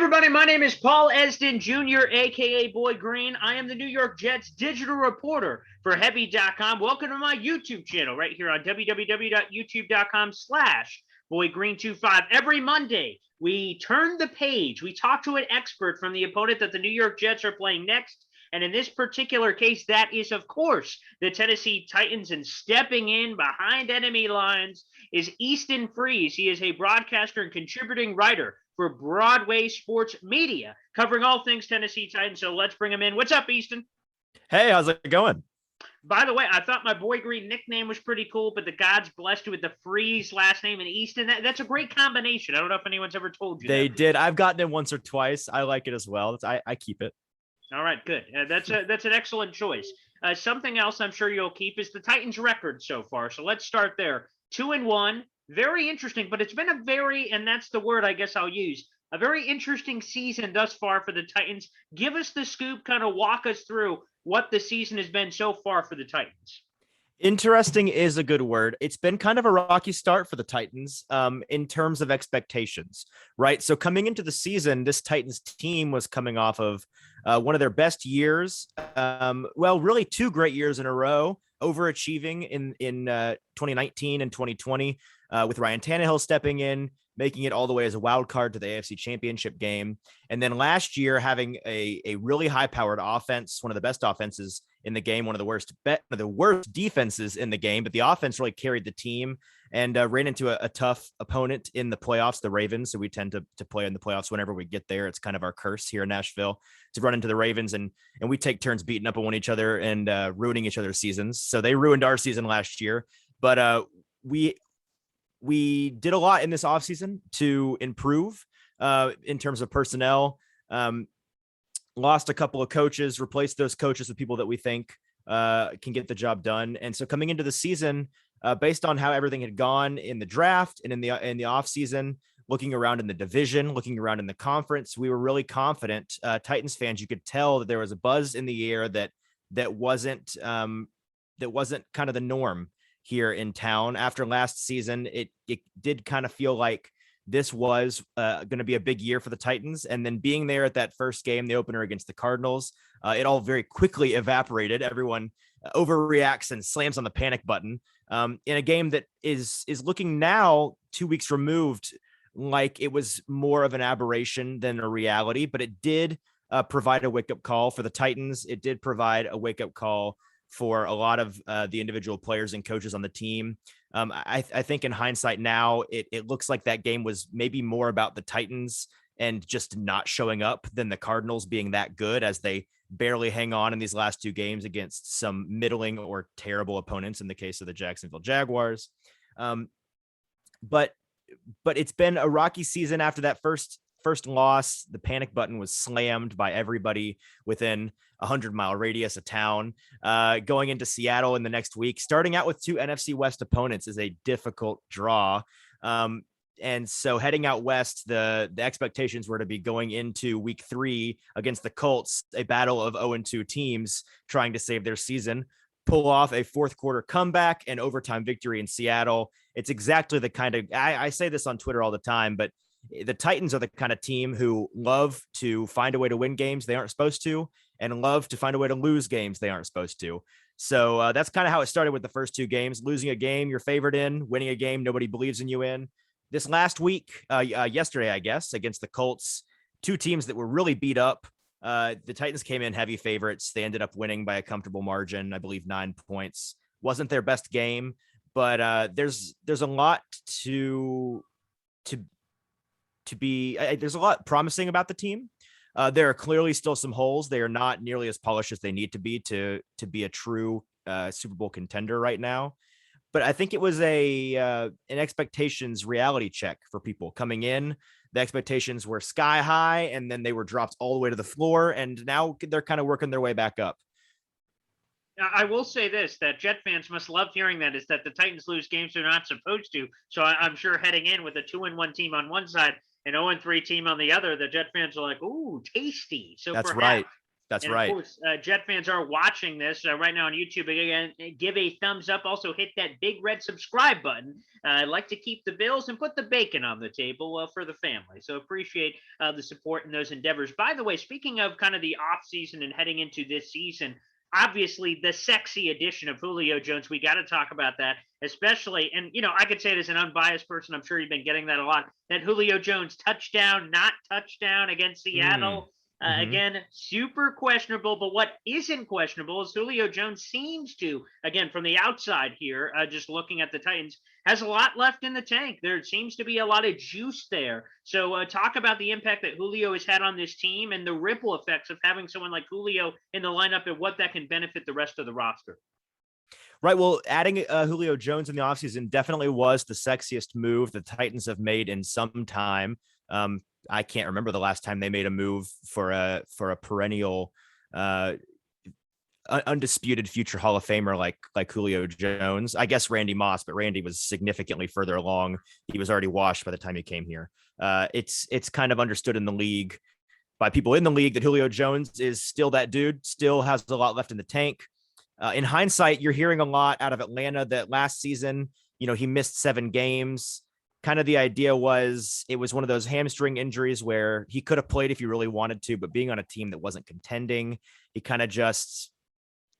everybody. My name is Paul Esden Jr., a.k.a. Boy Green. I am the New York Jets digital reporter for Heavy.com. Welcome to my YouTube channel right here on www.youtube.com/BoyGreen25. Every Monday, we turn the page. We talk to an expert from the opponent that the New York Jets are playing next. And in this particular case, that is, of course, the Tennessee Titans. And stepping in behind enemy lines is Easton Freeze. He is a broadcaster and contributing writer for Broadway Sports Media, covering all things Tennessee Titans. So let's bring him in. What's up, Easton? Hey, how's it going? By the way, I thought my Boy Green nickname was pretty cool, but the gods blessed you with the Freeze last name and Easton. That's a great combination. I don't know if anyone's ever told you They that. did. I've gotten it once or twice. I like it as well. I keep it. All right, good. That's an excellent choice. Something else I'm sure you'll keep is the Titans' record so far. So let's start there. 2-1. Very interesting, but it's been a very, and that's the word I guess I'll use, a very interesting season thus far for the Titans. Give us the scoop, kind of walk us through what the season has been so far for the Titans. Interesting is a good word. It's been kind of a rocky start for the Titans in terms of expectations, right? So coming into the season, this Titans team was coming off of one of their best years. Really 2 great years in a row, overachieving in 2019 and 2020 with Ryan Tannehill stepping in, making it all the way as a wild card to the AFC Championship game. And then last year having a really high-powered offense, one of the best offenses in the game, one of the worst defenses in the game, but the offense really carried the team and ran into a tough opponent in the playoffs, the Ravens. So we tend to play in the playoffs whenever we get there. It's kind of our curse here in Nashville to run into the Ravens, and we take turns beating up on each other and ruining each other's seasons. So they ruined our season last year, but we did a lot in this offseason to improve in terms of personnel. Lost a couple of coaches, replaced those coaches with people that we think can get the job done. And so coming into the season, based on how everything had gone in the draft and in the offseason, looking around in the division, looking around in the conference, we were really confident. Titans fans, you could tell that there was a buzz in the air that wasn't kind of the norm here in town. After last season, it did kind of feel like this was going to be a big year for the Titans. And then being there at that first game, the opener against the Cardinals, it all very quickly evaporated. Everyone overreacts and slams on the panic button in a game that is looking now 2 weeks removed like it was more of an aberration than a reality, but it did provide a wake-up call for the Titans. It did provide a wake-up call for a lot of the individual players and coaches on the team. I think in hindsight now, it looks like that game was maybe more about the Titans and just not showing up than the Cardinals being that good, as they barely hang on in these last 2 games against some middling or terrible opponents in the case of the Jacksonville Jaguars. But it's been a rocky season after that first loss. The panic button was slammed by everybody within a 100-mile radius of town. Going into Seattle in the next week, starting out with 2 NFC West opponents is a difficult draw. And so heading out west, the expectations were to be going into week 3 against the Colts, a battle of 0-2 teams trying to save their season, pull off a fourth quarter comeback and overtime victory in Seattle. It's exactly the kind of, I say this on Twitter all the time, but the Titans are the kind of team who love to find a way to win games they aren't supposed to, and love to find a way to lose games they aren't supposed to. So that's kind of how it started with the first 2 games. Losing a game you're favored in, winning a game nobody believes in you in. This last week, yesterday, I guess, against the Colts, 2 teams that were really beat up. The Titans came in heavy favorites. They ended up winning by a comfortable margin, I believe 9 points. Wasn't their best game, but there's a lot there's a lot promising about the team. There are clearly still some holes. They are not nearly as polished as they need to be a true Super Bowl contender right now. But I think it was an expectations reality check for people coming in. The expectations were sky high, and then they were dropped all the way to the floor, and now they're kind of working their way back up. I will say this, that Jet fans must love hearing that, is that the Titans lose games they're not supposed to. So I'm sure heading in with a 2-1 team on one side, an 0-3 team on the other, the Jet fans are like, ooh, tasty. So that's perhaps, right. That's And of right. course, Jet fans are watching this right now on YouTube. Again, give a thumbs up. Also, hit that big red subscribe button. I like to keep the bills and put the bacon on the table for the family. So appreciate the support in those endeavors. By the way, speaking of kind of the off season and heading into this season, obviously the sexy addition of Julio Jones. We got to talk about that, especially. And I could say it as an unbiased person. I'm sure you've been getting that a lot. That Julio Jones touchdown, not touchdown against Mm. Seattle. Hmm. Again, super questionable, but what isn't questionable is Julio Jones seems to, again, from the outside here, just looking at the Titans, has a lot left in the tank. There seems to be a lot of juice there. So, talk about the impact that Julio has had on this team and the ripple effects of having someone like Julio in the lineup and what that can benefit the rest of the roster. Right. Well, adding Julio Jones in the offseason definitely was the sexiest move the Titans have made in some time. I can't remember the last time they made a move for a perennial uh, undisputed future Hall of Famer like Julio Jones. I guess Randy Moss, but Randy was significantly further along. He was already washed by the time he came here. It's kind of understood in the league by people in the league that Julio Jones is still that dude, still has a lot left in the tank. In hindsight, you're hearing a lot out of Atlanta that last season, he missed 7 games. Kind of the idea was it was one of those hamstring injuries where he could have played if he really wanted to, but being on a team that wasn't contending, he kind of just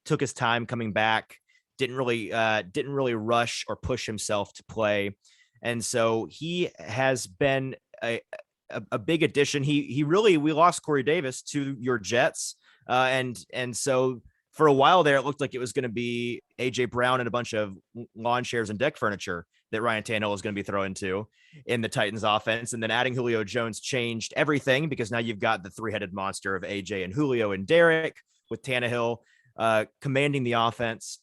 took his time coming back, didn't really rush or push himself to play. And so he has been a big addition. We lost Corey Davis to your Jets. And so for a while there, it looked like it was going to be AJ Brown and a bunch of lawn chairs and deck furniture that Ryan Tannehill was going to be thrown to in the Titans offense. And then adding Julio Jones changed everything because now you've got the 3-headed monster of AJ and Julio and Derrick with Tannehill commanding the offense.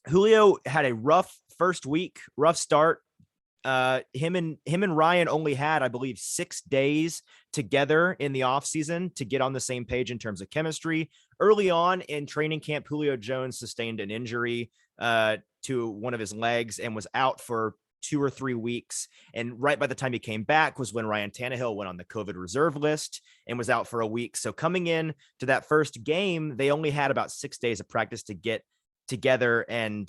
Julio had a rough first week, rough start. Him and Ryan only had, I believe, 6 days together in the offseason to get on the same page in terms of chemistry. Early on in training camp, Julio Jones sustained an injury to one of his legs and was out for 2 or 3 weeks. And right by the time he came back was when Ryan Tannehill went on the COVID reserve list and was out for a week. So coming in to that first game, they only had about 6 days of practice to get together and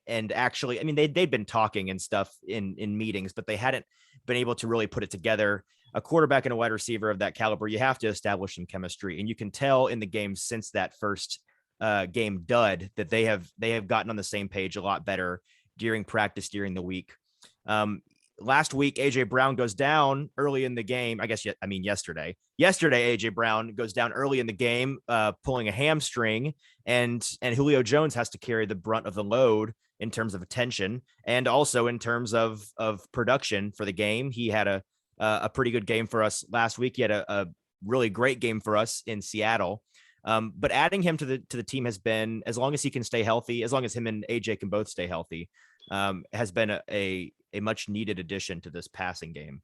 actually, I mean, they'd been talking and stuff in meetings, but they hadn't been able to really put it together. A quarterback and a wide receiver of that caliber, you have to establish some chemistry, and you can tell in the game since that first game dud that they have gotten on the same page a lot better during practice during the week. Last week, AJ Brown goes down early in the game. Yesterday, AJ Brown goes down early in the game, pulling a hamstring, and Julio Jones has to carry the brunt of the load in terms of attention and also in terms of production for the game. He had a pretty good game for us last week. He had a really great game for us in Seattle. But adding him to the team has been, as long as he can stay healthy, as long as him and AJ can both stay healthy, has been a much needed addition to this passing game.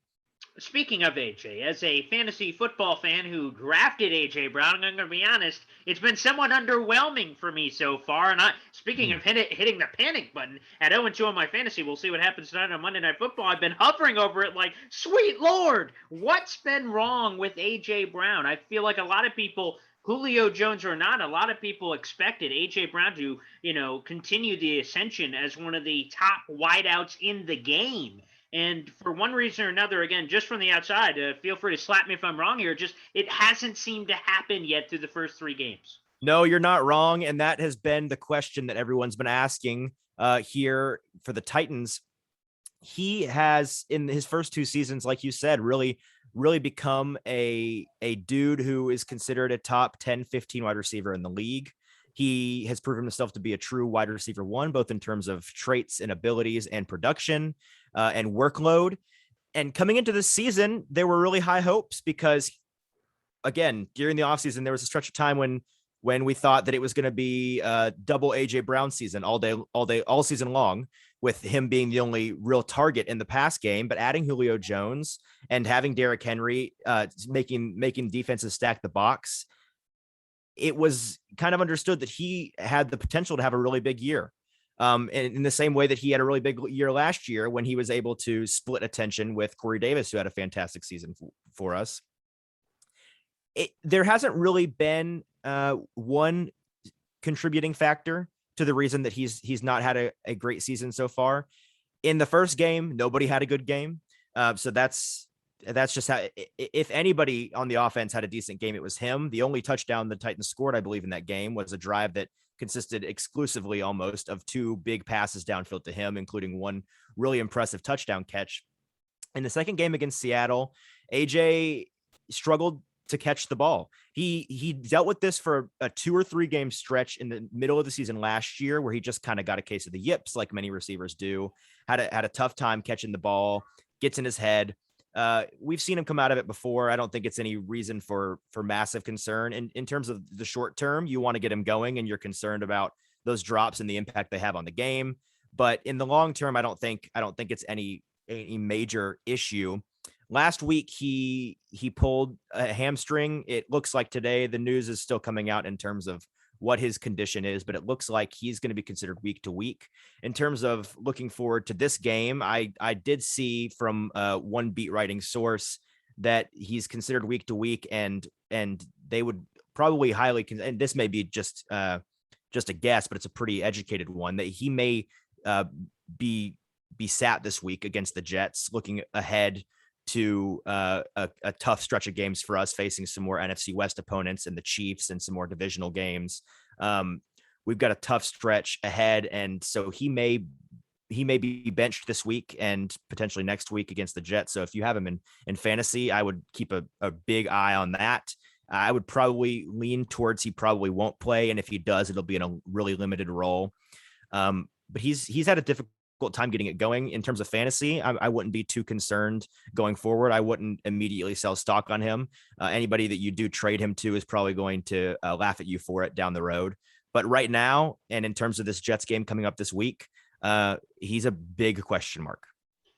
Speaking of AJ, as a fantasy football fan who drafted AJ Brown, I'm going to be honest, it's been somewhat underwhelming for me so far. And speaking of hitting the panic button at 0-2 on my fantasy, we'll see what happens tonight on Monday Night Football. I've been hovering over it like, sweet Lord, what's been wrong with AJ Brown? I feel like a lot of people, Julio Jones or not, a lot of people expected AJ Brown to, continue the ascension as one of the top wideouts in the game. And for one reason or another, again, just from the outside, feel free to slap me if I'm wrong here. Just it hasn't seemed to happen yet through the first 3 games. No, you're not wrong, and that has been the question that everyone's been asking here for the Titans. He has, in his first 2 seasons, like you said, really become a dude who is considered a top 10, 15 wide receiver in the league. He has proven himself to be a true wide receiver 1, both in terms of traits and abilities and production and workload. And coming into this season, there were really high hopes because, again, during the offseason, there was a stretch of time when we thought that it was going to be a double AJ Brown season all season long, with him being the only real target in the pass game. But adding Julio Jones and having Derrick Henry making defenses stack the box, it was kind of understood that he had the potential to have a really big year. And in the same way that he had a really big year last year when he was able to split attention with Corey Davis, who had a fantastic season for us. there hasn't really been one contributing factor to the reason that he's not had a great season so far. In the first game, nobody had a good game. So that's just how, if anybody on the offense had a decent game, it was him. The only touchdown the Titans scored, I believe, in that game was a drive that consisted exclusively almost of 2 big passes downfield to him, including one really impressive touchdown catch. In the second game against Seattle, AJ struggled to catch the ball. He dealt with this for a 2 or 3 game stretch in the middle of the season last year, where he just kind of got a case of the yips, like many receivers do. Had a tough time catching the ball, gets in his head. We've seen him come out of it before. I don't think it's any reason for massive concern. In terms of the short term, you want to get him going, and you're concerned about those drops and the impact they have on the game. But in the long term, I don't think it's any major issue. Last week, he pulled a hamstring. It looks like today the news is still coming out in terms of what his condition is, but it looks like he's going to be considered week to week. In terms of looking forward to this game, I did see from one beat writing source that he's considered week to week, and they would probably highly, and this may be just a guess, but it's a pretty educated one, that he may be sat this week against the Jets, looking ahead to a tough stretch of games for us, facing some more NFC West opponents and the Chiefs and some more divisional games. We've got a tough stretch ahead, and so he may be benched this week and potentially next week against the Jets. So if you have him in fantasy, I would keep a big eye on that. I would probably lean towards he probably won't play, and if he does, it'll be in a really limited role. But he's had a difficult time getting it going. In terms of fantasy, I wouldn't be too concerned going forward. I wouldn't immediately sell stock on him. Anybody that you do trade him to is probably going to laugh at you for it down the road. But right now, and in terms of this Jets game coming up this week, he's a big question mark.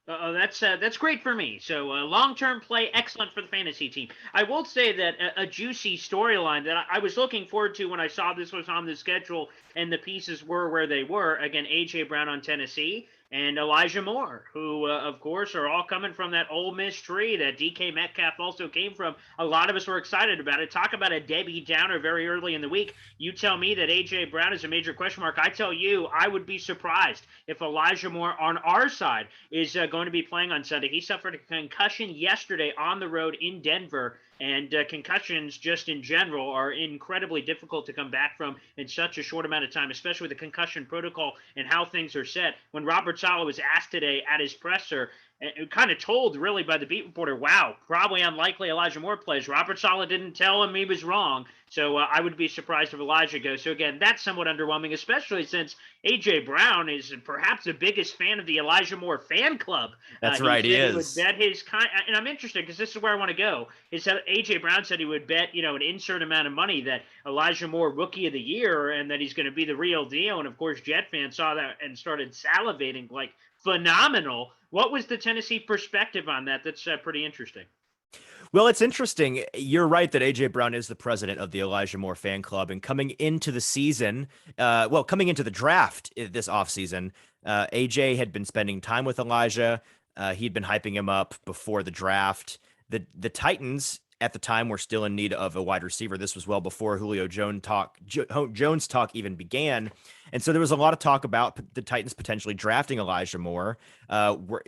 That's great for me. So long-term play, excellent for the fantasy team. I will say that a juicy storyline that I was looking forward to when I saw this was on the schedule and the pieces were where they were. Again, A.J. Brown on Tennessee and Elijah Moore, who, of course, are all coming from that Ole Miss tree that DK Metcalf also came from. A lot of us were excited about it. Talk about a Debbie Downer very early in the week. You tell me that A.J. Brown is a major question mark. I tell you, I would be surprised if Elijah Moore on our side is going to be playing on Sunday. He suffered a concussion yesterday on the road in Denver, and concussions just in general are incredibly difficult to come back from in such a short amount of time, especially with the concussion protocol and how things are set. When Robert Saleh was asked today at his presser, and kind of told really by the beat reporter, wow, probably unlikely Elijah Moore plays. Robert Saleh didn't tell him he was wrong. So I would be surprised if Elijah goes. So again, that's somewhat underwhelming, especially since A.J. Brown is perhaps the biggest fan of the Elijah Moore fan club. That's right, he is. He would bet his and I'm interested because this is where I want to go. Is that A.J. Brown said he would bet, an insert amount of money that Elijah Moore Rookie of the Year and that he's going to be the real deal. And of course, Jet fans saw that and started salivating like phenomenal. What was the Tennessee perspective on that? That's pretty interesting. Well, it's interesting. You're right that A.J. Brown is the president of the Elijah Moore fan club. And coming into the season, coming into the draft this offseason, A.J. had been spending time with Elijah. He'd been hyping him up before the draft. The Titans at the time were still in need of a wide receiver. This was well before Julio Jones talk even began. And so there was a lot of talk about the Titans potentially drafting Elijah Moore. We're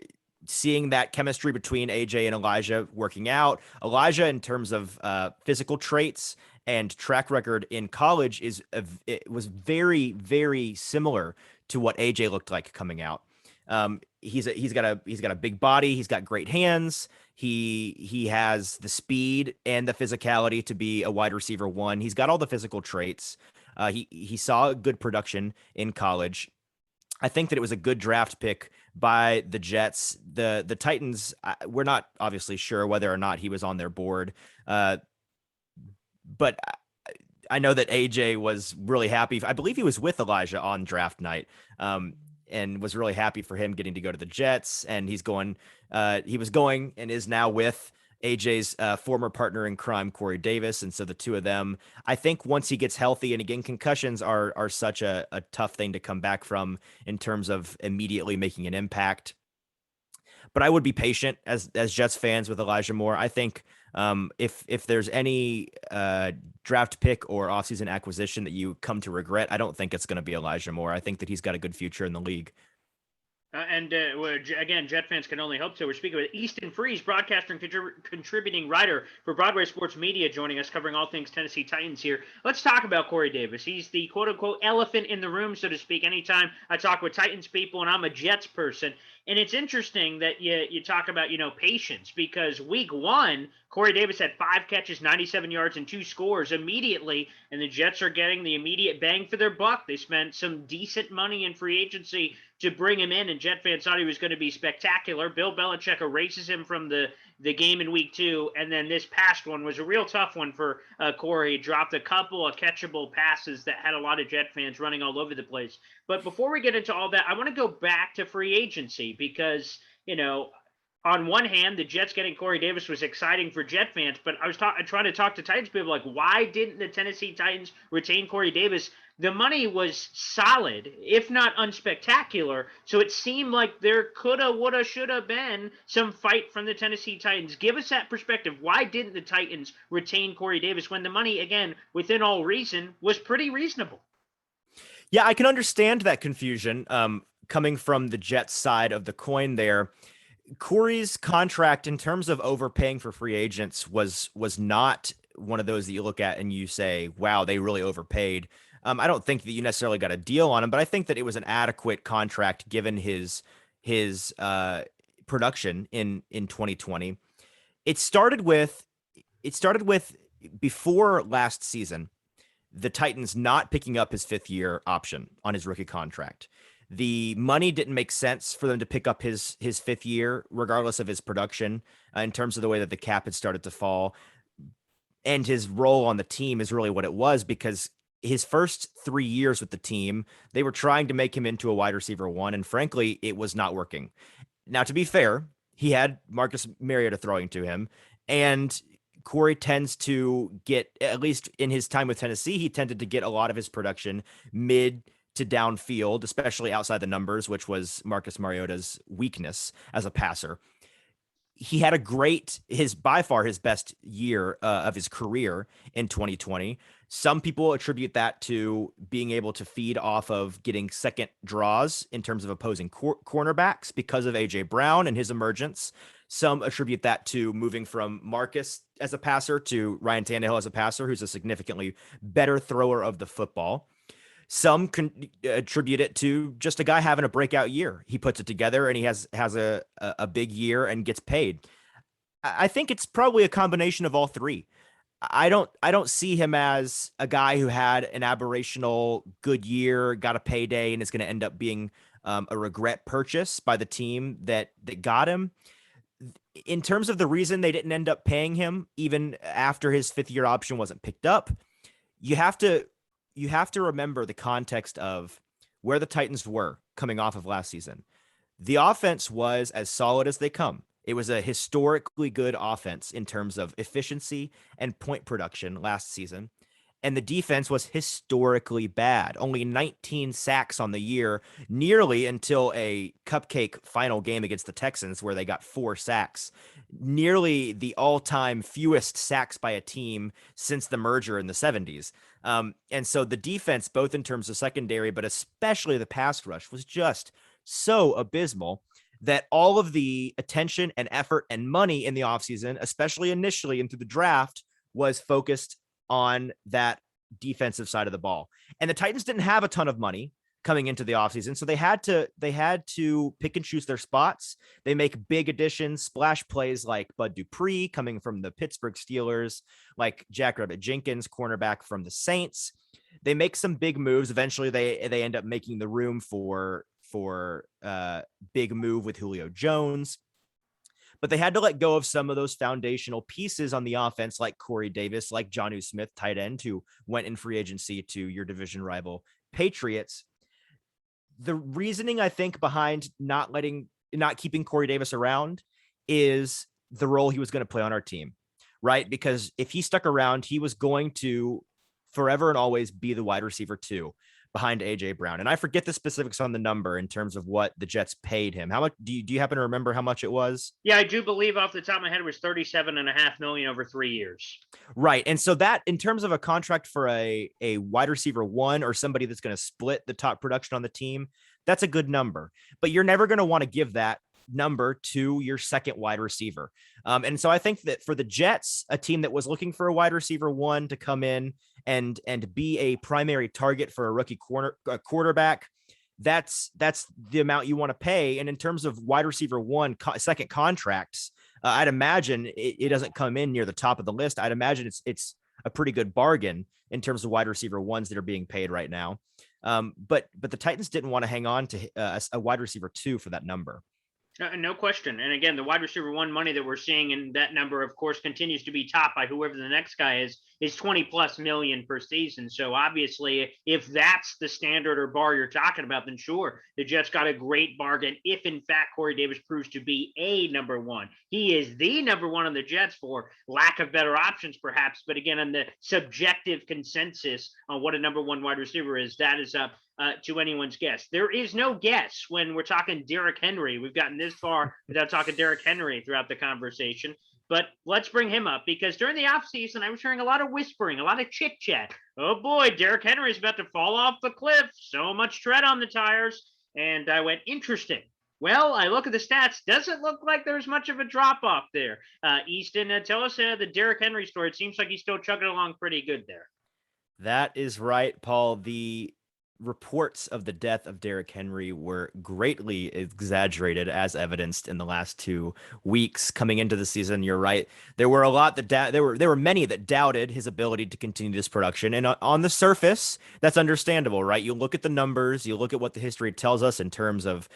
seeing that chemistry between AJ and Elijah working out. Elijah, in terms of physical traits and track record in college, it was very, very similar to what AJ looked like coming out. He's got a big body. He's got great hands. He has the speed and the physicality to be a wide receiver one. He's got all the physical traits. He saw good production in college. I think that it was a good draft pick by the Jets. The Titans, we're not obviously sure whether or not he was on their board, but I know that AJ was really happy. I believe he was with Elijah on draft night, and was really happy for him getting to go to the Jets. And he was going and is now with AJ's former partner in crime, Corey Davis. And so the two of them, I think once he gets healthy, and again, concussions are such a tough thing to come back from in terms of immediately making an impact. but I would be patient as Jets fans with Elijah Moore. I think if there's any draft pick or offseason acquisition that you come to regret, I don't think it's going to be Elijah Moore. I think that he's got a good future in the league. Again, Jet fans can only hope so. We're speaking with Easton Freeze, broadcaster and contributing writer for Broadway Sports Media, joining us, covering all things Tennessee Titans here. Let's talk about Corey Davis. He's the quote-unquote elephant in the room, so to speak, anytime I talk with Titans people, and I'm a Jets person. And it's interesting that you talk about, patience, because week one, Corey Davis had 5 catches, 97 yards, and 2 scores immediately, and the Jets are getting the immediate bang for their buck. They spent some decent money in free agency to bring him in, and Jet fans thought he was going to be spectacular. Bill Belichick erases him from the game in week 2, and then this past one was a real tough one for Corey. He dropped a couple of catchable passes that had a lot of Jet fans running all over the place. But before we get into all that, I want to go back to free agency because, on one hand, the Jets getting Corey Davis was exciting for Jet fans, but I was trying to talk to Titans people like, why didn't the Tennessee Titans retain Corey Davis? The money was solid, if not unspectacular, so it seemed like there coulda, woulda, shoulda been some fight from the Tennessee Titans. Give us that perspective. Why didn't the Titans retain Corey Davis when the money, again, within all reason, was pretty reasonable? Yeah, I can understand that confusion coming from the Jets side of the coin there. Corey's contract, in terms of overpaying for free agents, was not one of those that you look at and you say, wow, they really overpaid. I don't think that you necessarily got a deal on him, but I think that it was an adequate contract given his production in 2020. It started with before last season, the Titans not picking up his 5th year option on his rookie contract. The money didn't make sense for them to pick up his 5th year, regardless of his production, in terms of the way that the cap had started to fall. And his role on the team is really what it was, because his first 3 years with the team, they were trying to make him into a wide receiver 1. And frankly, it was not working. Now, to be fair, he had Marcus Mariota throwing to him, and Corey tends to get, at least in his time with Tennessee, he tended to get a lot of his production mid to downfield, especially outside the numbers, which was Marcus Mariota's weakness as a passer. He had by far his best year of his career in 2020. Some people attribute that to being able to feed off of getting second draws in terms of opposing cornerbacks because of A.J. Brown and his emergence. Some attribute that to moving from Marcus as a passer to Ryan Tannehill as a passer, who's a significantly better thrower of the football. Some attribute it to just a guy having a breakout year. He puts it together and he has a big year and gets paid. I think it's probably a combination of all three. I don't see him as a guy who had an aberrational good year, got a payday, and is going to end up being a regret purchase by the team that got him. In terms of the reason they didn't end up paying him, even after his 5th year option wasn't picked up, you have to remember the context of where the Titans were coming off of last season. The offense was as solid as they come. It was a historically good offense in terms of efficiency and point production last season. And the defense was historically bad. Only 19 sacks on the year, nearly until a cupcake final game against the Texans where they got 4 sacks. Nearly the all-time fewest sacks by a team since the merger in the 70s. And so the defense, both in terms of secondary, but especially the pass rush, was just so abysmal that all of the attention and effort and money in the offseason, especially initially into the draft, was focused on that defensive side of the ball. And the Titans didn't have a ton of money coming into the offseason, so they had to pick and choose their spots. They make big additions, splash plays like Bud Dupree coming from the Pittsburgh Steelers, like Jack Rabbit Jenkins, cornerback from the Saints. They make some big moves. Eventually they end up making the room for big move with Julio Jones. But they had to let go of some of those foundational pieces on the offense, like Corey Davis, like Jonnu Smith, tight end, who went in free agency to your division rival Patriots. The reasoning, I think, behind not keeping Corey Davis around is the role he was going to play on our team, right? Because if he stuck around, he was going to forever and always be the wide receiver 2. behind AJ Brown. And I forget the specifics on the number in terms of what the Jets paid him. How much do you happen to remember how much it was? Yeah, I do believe off the top of my head it was $37.5 million over 3 years. Right. And so that in terms of a contract for a wide receiver one or somebody that's going to split the top production on the team, that's a good number. But you're never going to want to give that number to your second wide receiver. And so I think that for the Jets, a team that was looking for a wide receiver one to come in and be a primary target for a rookie quarterback, that's the amount you want to pay. And in terms of wide receiver one second contracts, I'd imagine it doesn't come in near the top of the list. I'd imagine it's a pretty good bargain in terms of wide receiver ones that are being paid right now. But the Titans didn't want to hang on to a wide receiver two for that number. No question. And again, the wide receiver one money that we're seeing, and that number, of course, continues to be topped by whoever the next guy is 20 plus million per season. So obviously, if that's the standard or bar you're talking about, then sure, the Jets got a great bargain. If in fact Corey Davis proves to be a number one, he is the number one on the Jets for lack of better options, perhaps. But again, on the subjective consensus on what a number one wide receiver is, that is up to anyone's guess. There is no guess when we're talking Derrick Henry. We've gotten this far without talking Derrick Henry throughout the conversation. But let's bring him up, because during the offseason, I was hearing a lot of whispering, a lot of chit chat. Oh boy, Derrick Henry is about to fall off the cliff. So much tread on the tires. And I went, interesting. Well, I look at the stats. Doesn't look like there's much of a drop off there. Easton, tell us the Derrick Henry story. It seems like he's still chugging along pretty good there. That is right, Paul. The reports of the death of Derrick Henry were greatly exaggerated, as evidenced in the last 2 weeks coming into the season. You're right. There were a lot that there were many that doubted his ability to continue this production. And on the surface, that's understandable, right? You look at the numbers, you look at what the history tells us in terms of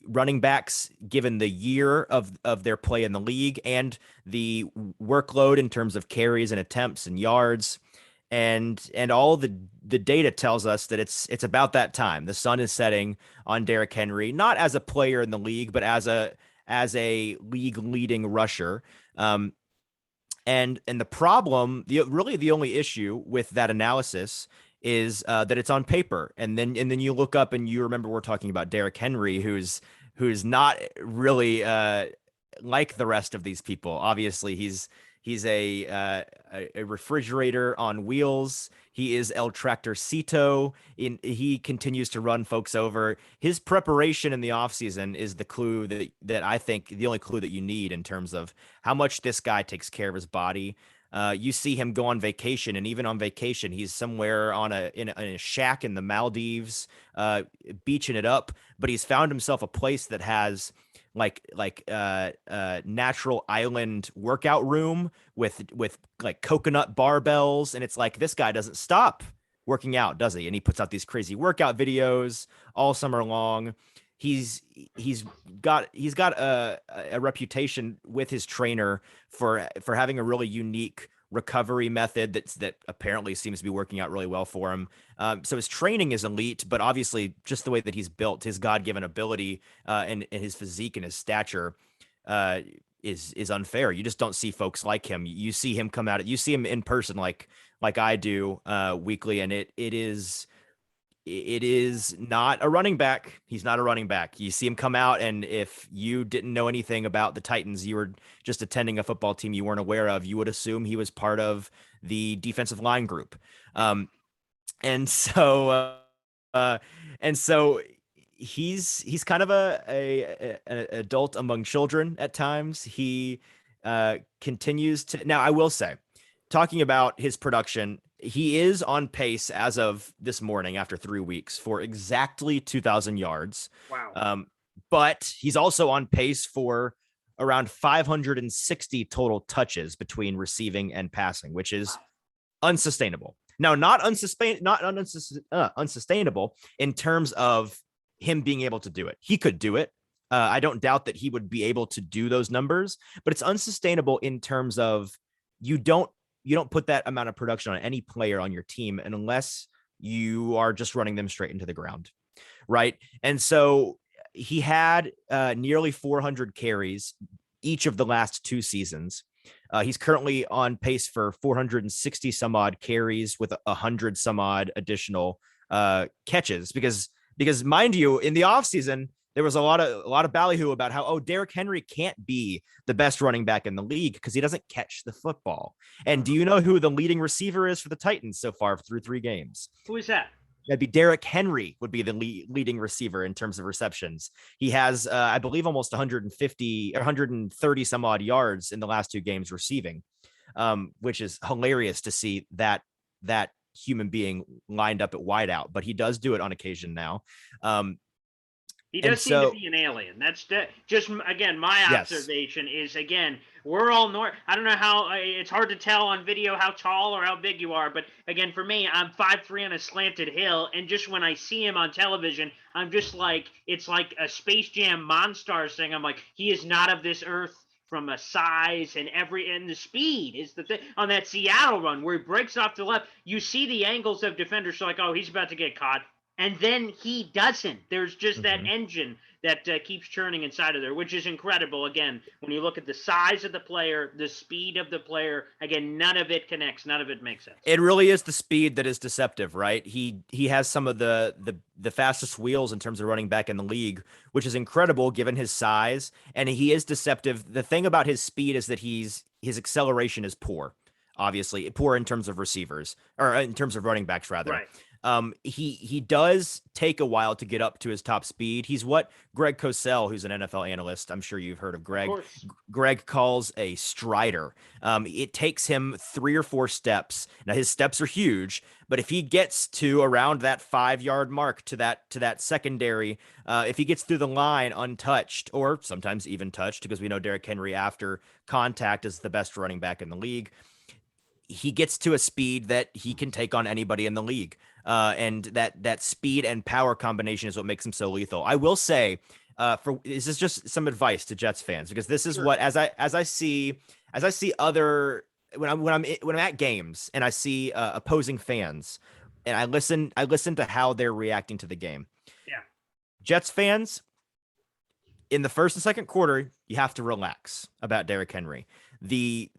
running backs, given the year of their play in the league and the workload in terms of carries and attempts and yards. And all the data tells us that it's about that time. The sun is setting on Derrick Henry, not as a player in the league, but as a league leading rusher. And the problem, really the only issue with that analysis is that it's on paper. And then you look up and you remember we're talking about Derrick Henry, who's not really like the rest of these people. Obviously, he's a refrigerator on wheels. He is El Tractorcito. He continues to run folks over. His preparation in the offseason is the clue that I think the only clue that you need in terms of how much this guy takes care of his body. You see him go on vacation, and even on vacation, he's somewhere in a shack in the Maldives, beaching it up. But he's found himself a place that has natural island workout room with like coconut barbells, and it's like, this guy doesn't stop working out, does he? And he puts out these crazy workout videos all summer long. He's got a reputation with his trainer for having a really unique recovery method that apparently seems to be working out really well for him. So his training is elite, but obviously just the way that he's built, his God-given ability and his physique and his stature is unfair. You just don't see folks like him. You see him come out, you see him in person like I do weekly, and it is not a running back. He's not a running back. You see him come out, and if you didn't know anything about the Titans, you were just attending a football team you weren't aware of, you would assume he was part of the defensive line group. And so he's kind of an adult among children at times. He continues to. Now, I will say, talking about his production, he is on pace as of this morning after 3 weeks for exactly 2,000 yards. Wow. But he's also on pace for around 560 total touches between receiving and passing, which is unsustainable. Now, not unsustainable in terms of him being able to do it. He could do it. I don't doubt that he would be able to do those numbers, but it's unsustainable in terms of you don't put that amount of production on any player on your team unless you are just running them straight into the ground, right? And so he had nearly 400 carries each of the last 2 seasons. He's currently on pace for 460 some odd carries with 100 some odd additional catches because mind you, in the offseason, there was a lot of ballyhoo about how, oh, Derrick Henry can't be the best running back in the league because he doesn't catch the football. And do you know who the leading receiver is for the Titans so far through 3 games? Who is that? That'd be Derrick Henry would be the leading receiver in terms of receptions. He has, I believe, almost 150 or 130 some odd yards in the last 2 games receiving, which is hilarious to see that human being lined up at wideout. But he does do it on occasion now. He does seem to be an alien. That's just, again, my observation is, again, we're all north. I don't know how, it's hard to tell on video how tall or how big you are, but again, for me, I'm 5'3" on a slanted hill, and just when I see him on television, I'm just like, it's like a Space Jam Monstars thing. I'm like, he is not of this earth from a size and the speed is the thing. On that Seattle run where he breaks off to the left, you see the angles of defenders, so like, oh, he's about to get caught. And then he doesn't. There's just that engine that keeps churning inside of there, which is incredible. Again, when you look at the size of the player, the speed of the player, again, none of it connects. None of it makes sense. It really is the speed that is deceptive, right? He has some of the fastest wheels in terms of running back in the league, which is incredible given his size. And he is deceptive. The thing about his speed is that his acceleration is poor. Obviously, poor in terms of receivers, or in terms of running backs, rather. Right. He does take a while to get up to his top speed. He's what Greg Cosell, who's an NFL analyst, I'm sure you've heard of Greg. Greg calls a strider. It takes him 3 or 4 steps. Now his steps are huge, but if he gets to around that 5-yard mark to that secondary, if he gets through the line untouched or sometimes even touched, because we know Derrick Henry after contact is the best running back in the league, he gets to a speed that he can take on anybody in the league. And that speed and power combination is what makes him so lethal. I will say, this is just some advice to Jets fans, because this is what, as I see other, when I'm at games and I see opposing fans and I listen to how they're reacting to the game. Yeah. Jets fans, in the first and second quarter, you have to relax about Derrick Henry. The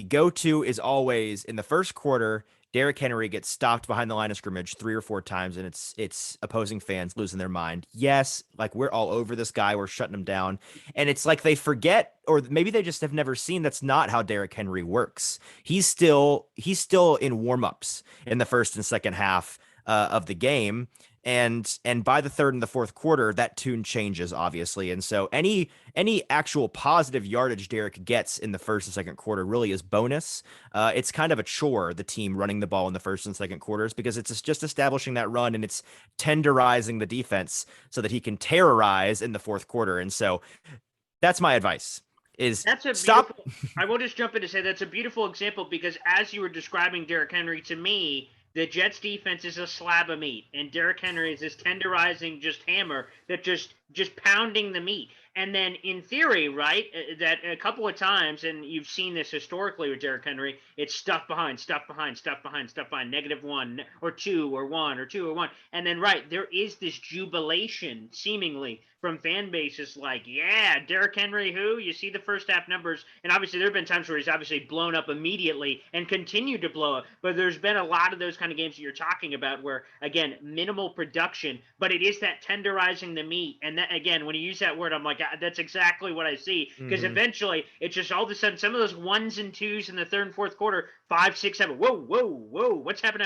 go-to is always in the first quarter, Derrick Henry gets stopped behind the line of scrimmage 3 or 4 times, and it's opposing fans losing their mind. Yes, like we're all over this guy, we're shutting him down, and it's like they forget, or maybe they just have never seen, that's not how Derrick Henry works. He's still in warm-ups in the first and second half of the game. And by the third and the fourth quarter, that tune changes, obviously. And so any actual positive yardage Derrick gets in the first and second quarter really is bonus. It's kind of a chore, the team running the ball in the first and second quarters, because it's just establishing that run and it's tenderizing the defense so that he can terrorize in the fourth quarter. And so that's my advice. Stop. I will just jump in to say that's a beautiful example, because as you were describing Derrick Henry, to me, the Jets defense is a slab of meat, and Derrick Henry is this tenderizing just hammer that just pounding the meat. And then in theory, right, that a couple of times, and you've seen this historically with Derrick Henry, it's stuff behind, -1 or 2 or 1 or 2 or 1. And then, right, there is this jubilation seemingly from fan bases like, yeah, Derrick Henry, who? You see the first half numbers, and obviously there have been times where he's obviously blown up immediately and continued to blow up, but there's been a lot of those kind of games that you're talking about where, again, minimal production, but it is that tenderizing the meat. And that, again, when you use that word, I'm like, that's exactly what I see, because eventually it's just all of a sudden some of those 1s and 2s in the third and fourth quarter, 5, 6, 7, whoa, what's happening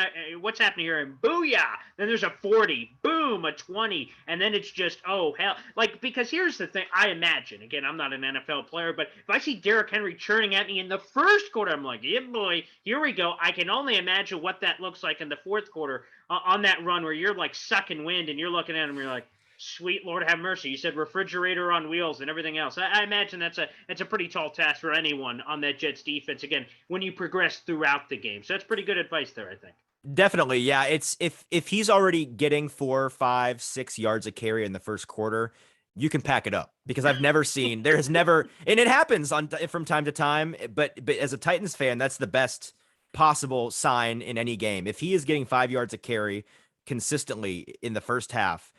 here? And booyah, then there's a 40, boom, a 20, and then it's just, oh hell. Like, because here's the thing, I imagine, again, I'm not an NFL player, but if I see Derrick Henry churning at me in the first quarter, I'm like, yeah boy, here we go. I can only imagine what that looks like in the fourth quarter on that run where you're like sucking wind and you're looking at him and you're like, sweet Lord have mercy. You said refrigerator on wheels and everything else. I imagine that's a pretty tall task for anyone on that Jets defense, again, when you progress throughout the game. So that's pretty good advice there, I think. Definitely. Yeah. It's if he's already getting 4, 5, 6 yards a carry in the first quarter, you can pack it up, because I've never seen, there has never, and it happens from time to time, but as a Titans fan, that's the best possible sign in any game. If he is getting 5 yards a carry consistently in the first half,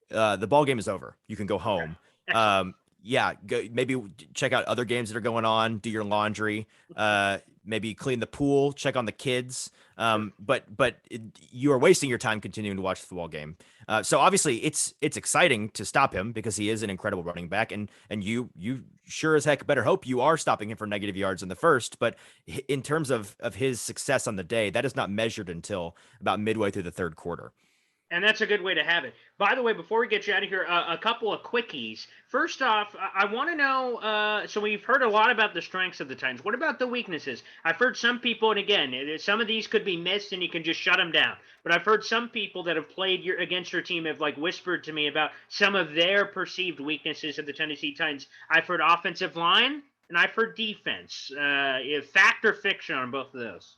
the ball game is over. You can go home. Yeah, maybe check out other games that are going on, do your laundry, maybe clean the pool, check on the kids. But you are wasting your time continuing to watch the football game. So obviously it's exciting to stop him because he is an incredible running back, and you sure as heck better hope you are stopping him for negative yards in the first. But in terms of his success on the day, that is not measured until about midway through the third quarter. And that's a good way to have it. By the way, before we get you out of here, a couple of quickies. First off, I want to know, so we've heard a lot about the strengths of the Titans. What about the weaknesses? I've heard some people, and again, some of these could be missed and you can just shut them down. But I've heard some people that have played against your team have like whispered to me about some of their perceived weaknesses of the Tennessee Titans. I've heard offensive line and I've heard defense. Fact or fiction on both of those?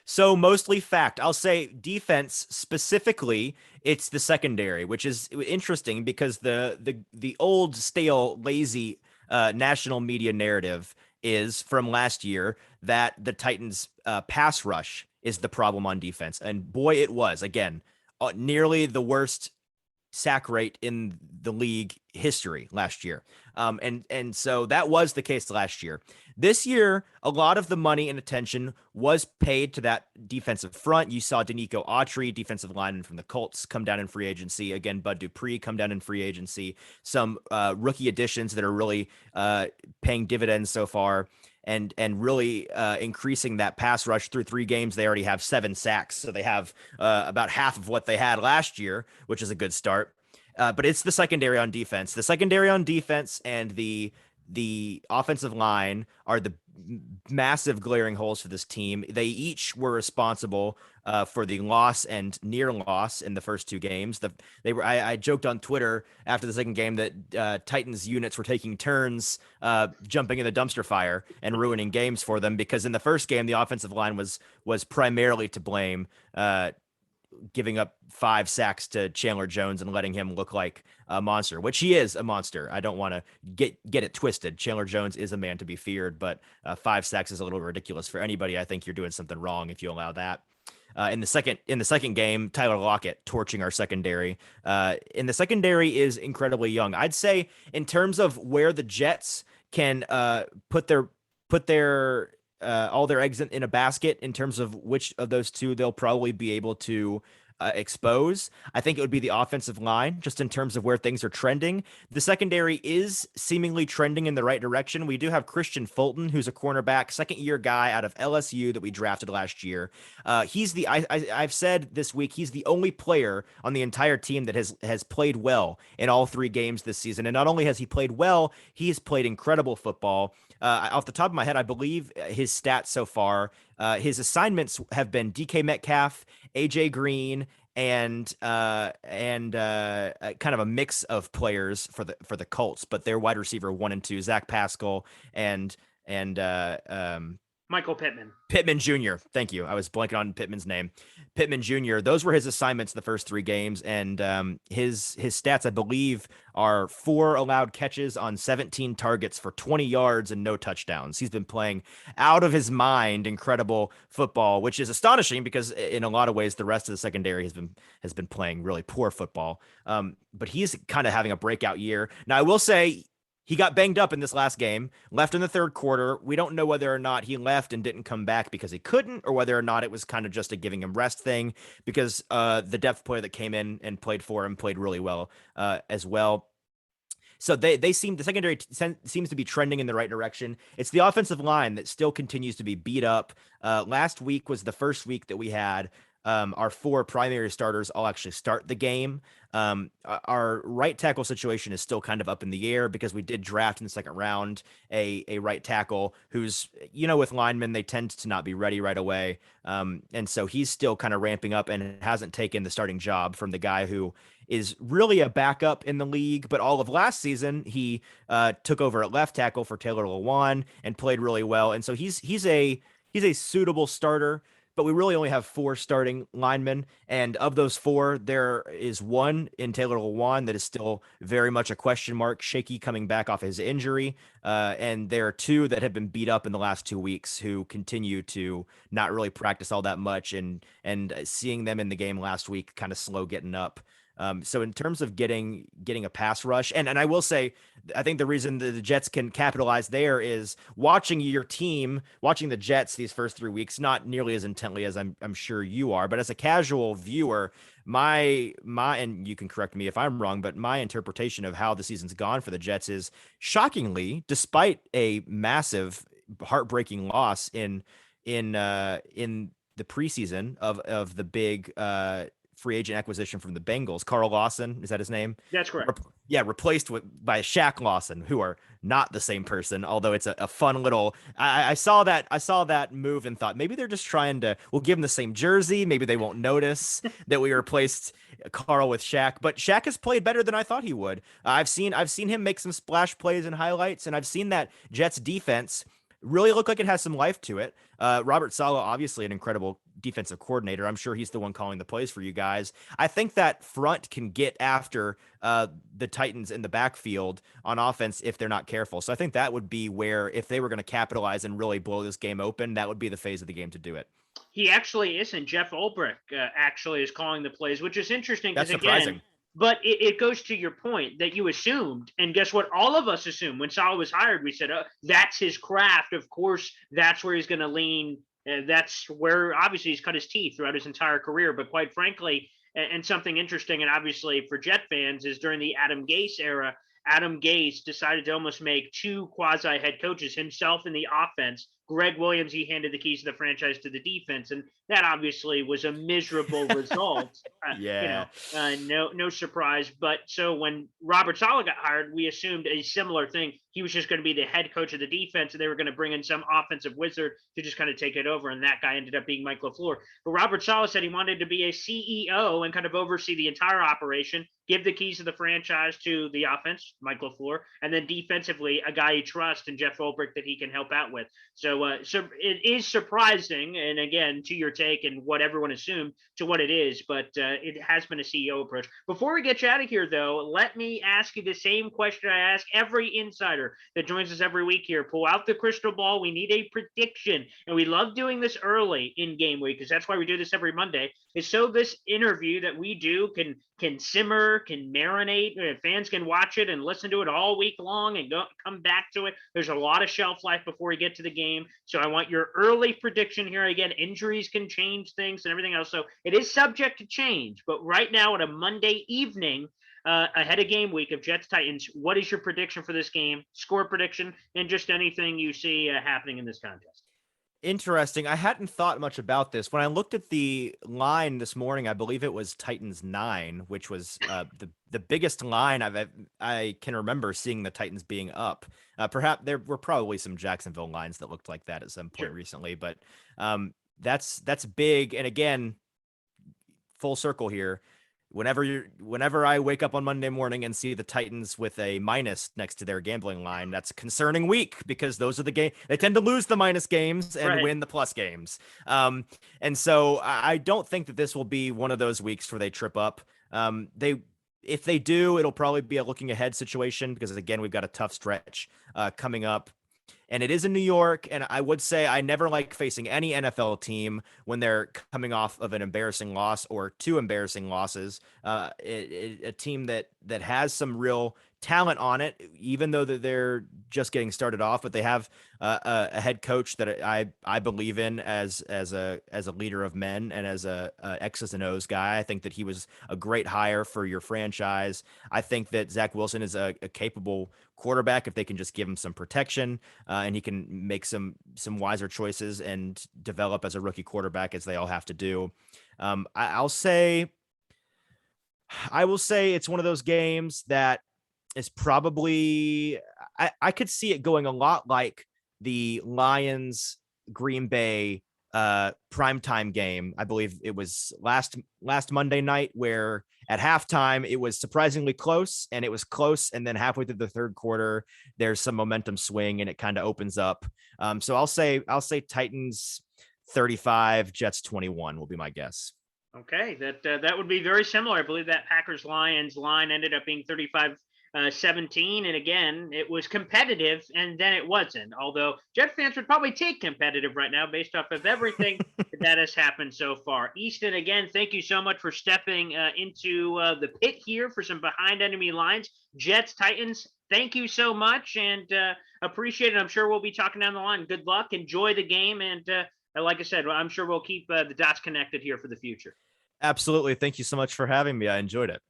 So mostly fact. I'll say defense specifically, it's the secondary, which is interesting because the old stale lazy national media narrative is from last year that the Titans pass rush is the problem on defense. And boy, it was again, nearly the worst sack rate in the league history last year. And so that was the case last year. This year, a lot of the money and attention was paid to that defensive front. You saw Danico Autry, defensive lineman from the Colts, come down in free agency. Again, Bud Dupree come down in free agency. Some rookie additions that are really paying dividends so far and really increasing that pass rush through 3 games. They already have 7 sacks. So they have about half of what they had last year, which is a good start. But it's the secondary on defense. The secondary on defense and the offensive line are the massive glaring holes for this team. They each were responsible for the loss and near loss in the first 2 games. I joked on Twitter after the second game that Titans units were taking turns jumping in the dumpster fire and ruining games for them, because in the first game the offensive line was primarily to blame, giving up 5 sacks to Chandler Jones and letting him look like a monster, which he is a monster. I don't want to get it twisted. Chandler Jones is a man to be feared, but 5 sacks is a little ridiculous for anybody. I think you're doing something wrong if you allow that. In the second game, Tyler Lockett torching our secondary. In the secondary is incredibly young. I'd say in terms of where the Jets can put their all their eggs in a basket in terms of which of those 2 they'll probably be able to expose, I think it would be the offensive line, just in terms of where things are trending. The secondary is seemingly trending in the right direction. We do have Christian Fulton, who's a cornerback, second-year guy out of LSU that we drafted last year. I've said this week, he's the only player on the entire team that has played well in all 3 games this season. And not only has he played well, he has played incredible football. Off the top of my head, I believe his stats so far, his assignments have been DK Metcalf, AJ Green, and kind of a mix of players for the Colts, but their wide receiver 1 and 2, Zach Pascal and Michael Pittman. Pittman Jr. Thank you. I was blanking on Pittman's name. Pittman Jr. Those were his assignments the first 3 games, and his stats, I believe, are 4 allowed catches on 17 targets for 20 yards and no touchdowns. He's been playing out of his mind, incredible football, which is astonishing because in a lot of ways the rest of the secondary has been playing really poor football. But he's kind of having a breakout year. Now, I will say, he got banged up in this last game, left in the third quarter. We don't know whether or not he left and didn't come back because he couldn't, or whether or not it was kind of just a giving him rest thing, because the depth player that came in and played for him played really well as well. So the secondary seems to be trending in the right direction. It's the offensive line that still continues to be beat up. Last week was the first week that we had our 4 primary starters all actually start the game. Our right tackle situation is still kind of up in the air because we did draft in the second round a right tackle who's, with linemen, they tend to not be ready right away. And so he's still kind of ramping up and hasn't taken the starting job from the guy who is really a backup in the league. But all of last season, he took over at left tackle for Taylor Lewan and played really well. And so he's a suitable starter. But we really only have 4 starting linemen. And of those 4, there is 1 in Taylor Lewan that is still very much a question mark, shaky coming back off his injury. And there are 2 that have been beat up in the last 2 weeks who continue to not really practice all that much. And seeing them in the game last week kind of slow getting up. So in terms of getting a pass rush, and I will say, I think the reason the Jets can capitalize there is watching the Jets these first 3 weeks, not nearly as intently as I'm sure you are, but as a casual viewer, my and you can correct me if I'm wrong, but my interpretation of how the season's gone for the Jets is shockingly, despite a massive heartbreaking loss in the preseason of the big free agent acquisition from the Bengals. Carl Lawson, is that his name? That's correct. Replaced by Shaq Lawson, who are not the same person, although it's a fun little I saw that move and thought maybe they're just trying to, we'll give them the same jersey, maybe they won't notice that we replaced Carl with Shaq. But Shaq has played better than I thought he would. I've seen him make some splash plays and highlights, and I've seen that Jets defense really look like it has some life to it. Robert Saleh, obviously an incredible defensive coordinator. I'm sure he's the one calling the plays for you guys. I think that front can get after the Titans in the backfield on offense if they're not careful. So I think that would be where, if they were going to capitalize and really blow this game open, that would be the phase of the game to do it. He actually isn't. Jeff Ulbrich actually is calling the plays, which is interesting. That's surprising. Again, but it goes to your point that you assumed, and guess what? All of us assumed when Saleh was hired, we said, that's his craft. Of course, that's where he's going to lean. That's where obviously he's cut his teeth throughout his entire career. But quite frankly, and something interesting, and obviously for Jet fans, is during the Adam Gase era, Adam Gase decided to almost make two quasi head coaches, himself in the offense. Greg Williams, he handed the keys to the franchise to the defense, and that obviously was a miserable result. No surprise. But so when Robert Saleh got hired, we assumed a similar thing. He was just going to be the head coach of the defense, and they were going to bring in some offensive wizard to just kind of take it over, and that guy ended up being Mike LaFleur. But Robert Saleh said he wanted to be a CEO and kind of oversee the entire operation, give the keys of the franchise to the offense, Mike LaFleur, and then defensively, a guy he trusts in Jeff Ulbrich that he can help out with. So it is surprising, and again, to your take and what everyone assumed, to what it is, but it has been a CEO approach. Before we get you out of here, though, let me ask you the same question I ask every insider that joins us every week here. Pull out the crystal ball. We need a prediction, and we love doing this early in game week because that's why we do this every Monday, is so this interview that we do can simmer, can marinate, fans can watch it and listen to it all week long and come back to it. There's a lot of shelf life before we get to the game. So I want your early prediction here. Again, injuries can change things and everything else. So it is subject to change. But right now at a Monday evening, ahead of game week of Jets Titans, what is your prediction for this game? Score prediction and just anything you see happening in this contest. Interesting. I hadn't thought much about this. When I looked at the line this morning, I believe it was Titans 9, which was the biggest line I can remember seeing the Titans being up. Perhaps there were probably some Jacksonville lines that looked like that at some point recently, but that's big. And again, full circle here. Whenever I wake up on Monday morning and see the Titans with a minus next to their gambling line, that's a concerning week because those are the game they tend to lose the minus games and win the plus games. And so I don't think that this will be one of those weeks where they trip up. If they do, it'll probably be a looking ahead situation because again, we've got a tough stretch coming up. And it is in New York. And I would say I never like facing any NFL team when they're coming off of an embarrassing loss or two embarrassing losses. A team that has some real talent on it, even though they're just getting started off, but they have a head coach that I believe in as a leader of men and as a X's and O's guy. I think that he was a great hire for your franchise. I think that Zach Wilson is a capable quarterback if they can just give him some protection and he can make some wiser choices and develop as a rookie quarterback as they all have to do. I will say it's one of those games that is probably I could see it going a lot like the Lions Green Bay primetime game. I believe it was last Monday night where at halftime it was surprisingly close and it was close. And then halfway through the third quarter, there's some momentum swing and it kind of opens up. So I'll say Titans 35, Jets 21 will be my guess. Okay, that would be very similar. I believe that Packers Lions line ended up being 35 17. And again, it was competitive, and then it wasn't. Although Jet fans would probably take competitive right now based off of everything that has happened so far. Easton, again, thank you so much for stepping into the pit here for some behind enemy lines. Jets, Titans, thank you so much, and appreciate it. I'm sure we'll be talking down the line. Good luck. Enjoy the game. And like I said, I'm sure we'll keep the dots connected here for the future. Absolutely. Thank you so much for having me. I enjoyed it.